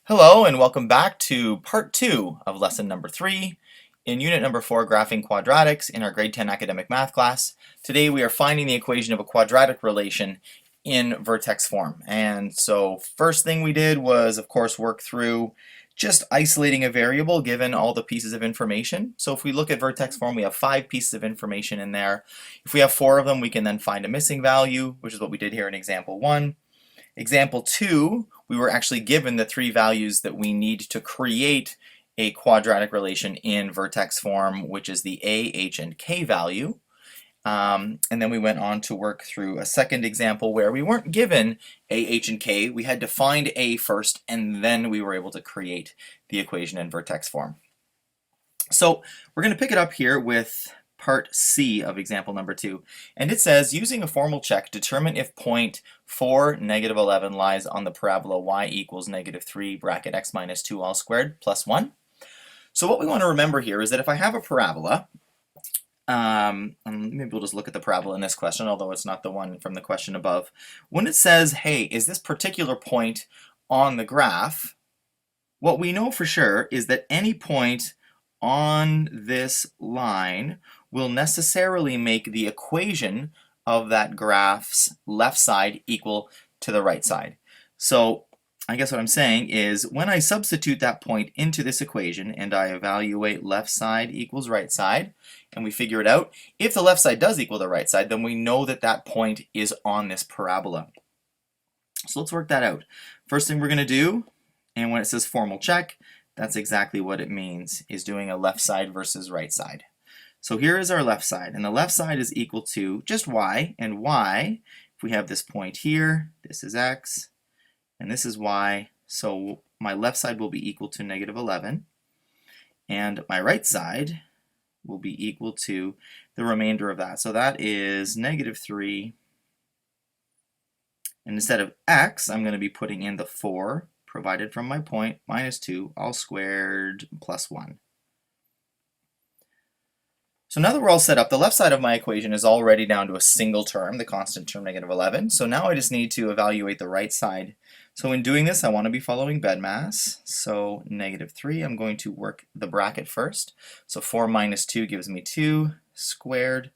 Hello and welcome back to part 2 of lesson number 3 in unit number 4, graphing quadratics in our grade 10 academic math class. Today we are finding the equation of a quadratic relation in vertex form. And so first thing we did was of course work through just isolating a variable given all the pieces of information. So if we look at vertex form, we have 5 pieces of information in there. If we have 4 of them, we can then find a missing value, which is what we did here in example 1. Example 2, we were actually given the 3 values that we need to create a quadratic relation in vertex form, which is the a, h, and k value. And then we went on to work through a second example where we weren't given a, h, and k. We had to find a first, and then we were able to create the equation in vertex form. So we're going to pick it up here with part C of example number 2, and it says, using a formal check, determine if point 4, negative 11 lies on the parabola y equals negative 3 bracket x minus 2 all squared plus 1. So what we want to remember here is that if I have a parabola, maybe we'll just look at the parabola in this question, although it's not the one from the question above. When it says, hey, is this particular point on the graph, what we know for sure is that any point on this line will necessarily make the equation of that graph's left side equal to the right side. So I guess what I'm saying is when I substitute that point into this equation and I evaluate left side equals right side and we figure it out, if the left side does equal the right side, then we know that that point is on this parabola. So let's work that out. First thing we're going to do, and when it says formal check, that's exactly what it means, is doing a left side versus right side. So here is our left side, and the left side is equal to just y, and y, if we have this point here, this is x, and this is y, so my left side will be equal to negative 11, and my right side will be equal to the remainder of that. So that is negative 3, and instead of x, I'm going to be putting in the 4 provided from my point minus 2 all squared plus 1. So now that we're all set up, the left side of my equation is already down to a single term, the constant term negative 11. So now I just need to evaluate the right side. So in doing this, I want to be following bedmass. So negative 3, I'm going to work the bracket first. So 4 minus 2 gives me 2 squared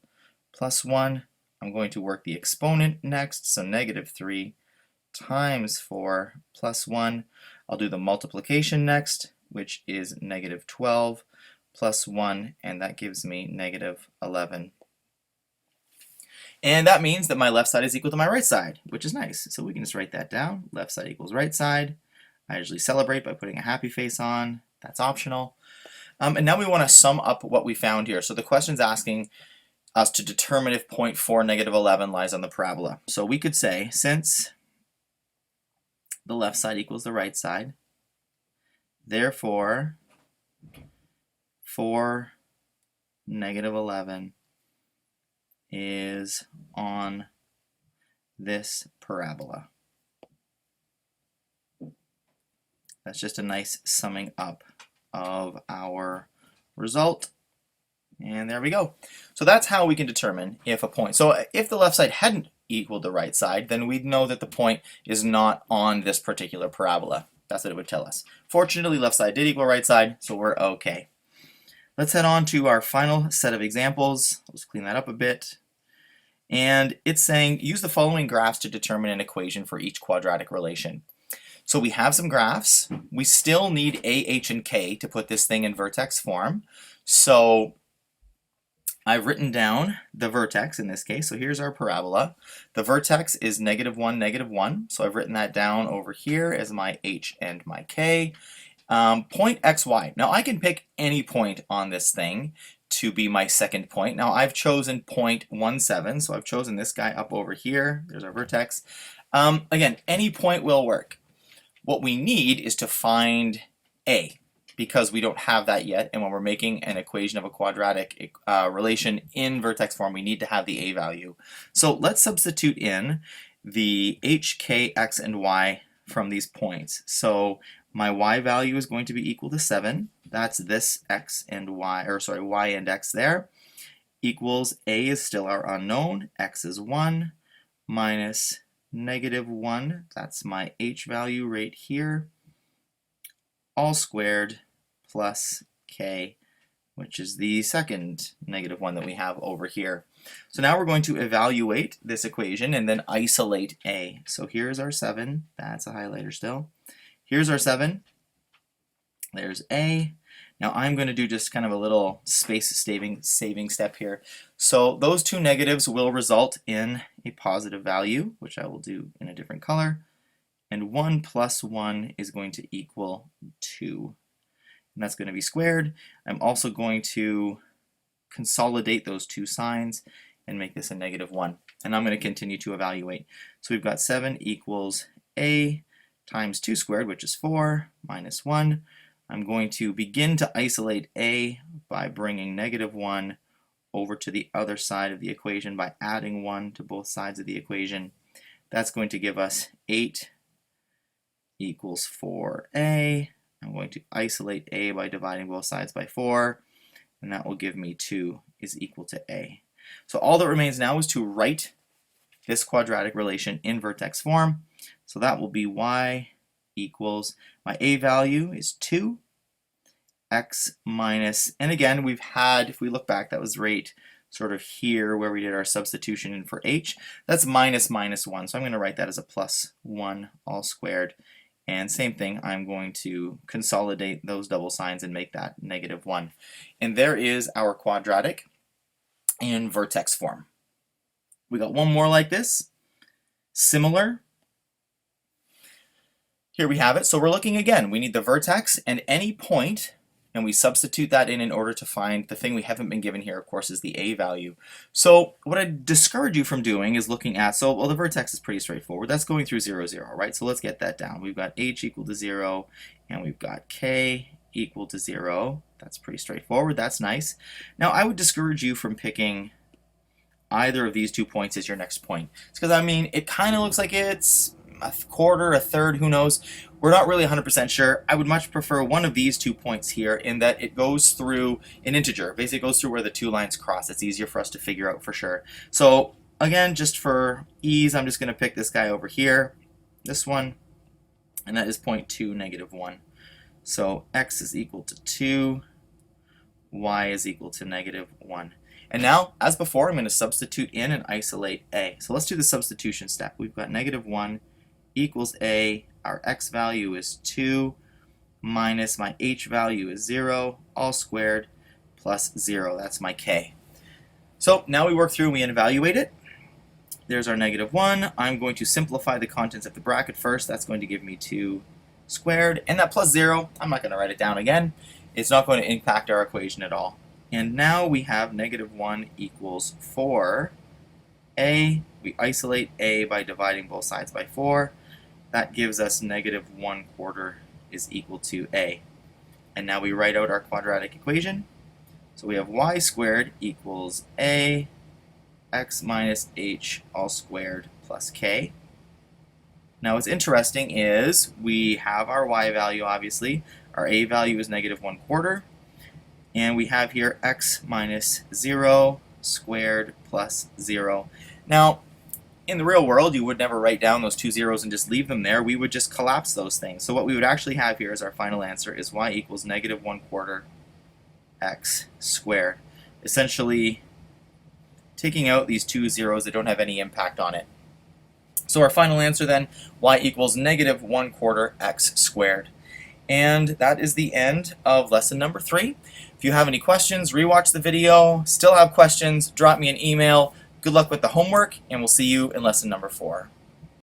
plus 1. I'm going to work the exponent next. So negative 3 times 4 plus 1. I'll do the multiplication next, which is negative 12 plus 1, and that gives me negative 11. And that means that my left side is equal to my right side, which is nice. So we can just write that down. Left side equals right side. I usually celebrate by putting a happy face on. That's optional. And now we want to sum up what we found here. So the question's asking us to determine if point 4, negative 11 lies on the parabola. So we could say, since the left side equals the right side, therefore 4, negative 11 is on this parabola. That's just a nice summing up of our result. And there we go. So that's how we can determine if a point. So if the left side hadn't equaled the right side, then we'd know that the point is not on this particular parabola. That's what it would tell us. Fortunately, left side did equal right side, so we're okay. Let's head on to our final set of examples. Let's clean that up a bit. And it's saying, use the following graphs to determine an equation for each quadratic relation. So we have some graphs. We still need a, h, and k to put this thing in vertex form. So I've written down the vertex in this case. So here's our parabola. The vertex is negative 1, negative 1. So I've written that down over here as my h and my k. Point xy. Now I can pick any point on this thing to be my second point. Now I've chosen point 17, so I've chosen this guy up over here. There's our vertex. Again, any point will work. What we need is to find a, because we don't have that yet, and when we're making an equation of a quadratic relation in vertex form, we need to have the a value. So let's substitute in the h, k, x, and y from these points. So my y value is going to be equal to 7. That's this x and y, or sorry, y and x there, equals a is still our unknown, x is 1, minus negative 1, that's my h value right here, all squared plus k, which is the second -1 that we have over here. So now we're going to evaluate this equation and then isolate a. So here's our 7. That's a highlighter still. Here's our 7. There's a. Now I'm going to do just kind of a little space-saving step here. So those two negatives will result in a positive value, which I will do in a different color. And 1 plus 1 is going to equal 2. And that's going to be squared. I'm also going to consolidate those two signs and make this a -1. And I'm going to continue to evaluate. So we've got 7 equals a times 2 squared, which is 4, minus 1. I'm going to begin to isolate a by bringing -1 over to the other side of the equation by adding 1 to both sides of the equation. That's going to give us 8 equals 4a. I'm going to isolate a by dividing both sides by 4, and that will give me 2 is equal to a. So all that remains now is to write this quadratic relation in vertex form. So that will be y equals, my a value is 2, x minus, and again we've had, if we look back, that was right sort of here where we did our substitution in for h. That's minus 1, so I'm going to write that as a plus 1 all squared. And same thing, I'm going to consolidate those double signs and make that -1. And there is our quadratic in vertex form. We got one more like this, similar. Here we have it. So we're looking again. We need the vertex and any point, and we substitute that in order to find the thing we haven't been given here, of course, is the a value. So what I discourage you from doing is looking at, well, the vertex is pretty straightforward. That's going through 0, 0, right? So let's get that down. We've got h equal to 0, and we've got k equal to 0. That's pretty straightforward. That's nice. Now, I would discourage you from picking either of these 2 points as your next point. It's because, I mean, it kind of looks like it's a quarter, a third, who knows. We're not really 100% sure. I would much prefer one of these 2 points here in that it goes through an integer. Basically, it goes through where the two lines cross. It's easier for us to figure out for sure. So again, just for ease, I'm just going to pick this guy over here, this one, and that is point 2, -1. So x is equal to 2, y is equal to -1. And now, as before, I'm going to substitute in and isolate a. So let's do the substitution step. We've got -1 equals a. Our x value is 2 minus my h value is 0, all squared, plus 0. That's my k. So now we work through and we evaluate it. There's our -1. I'm going to simplify the contents of the bracket first. That's going to give me 2 squared. And that plus 0, I'm not going to write it down again. It's not going to impact our equation at all. And now we have -1 equals 4a. We isolate a by dividing both sides by 4. That gives us -1/4 is equal to a. And now we write out our quadratic equation. So we have y squared equals a x minus h all squared plus k. Now what's interesting is we have our y value, obviously. Our a value is -1/4. And we have here x minus 0 squared plus 0. Now, in the real world, you would never write down those 2 zeros and just leave them there. We would just collapse those things. So what we would actually have here as our final answer is y equals -1/4 x squared. Essentially, taking out these 2 zeros that don't have any impact on it. So our final answer then, y equals -1/4 x squared. And that is the end of lesson number 3. If you have any questions, rewatch the video. Still have questions, drop me an email. Good luck with the homework, and we'll see you in lesson number 4.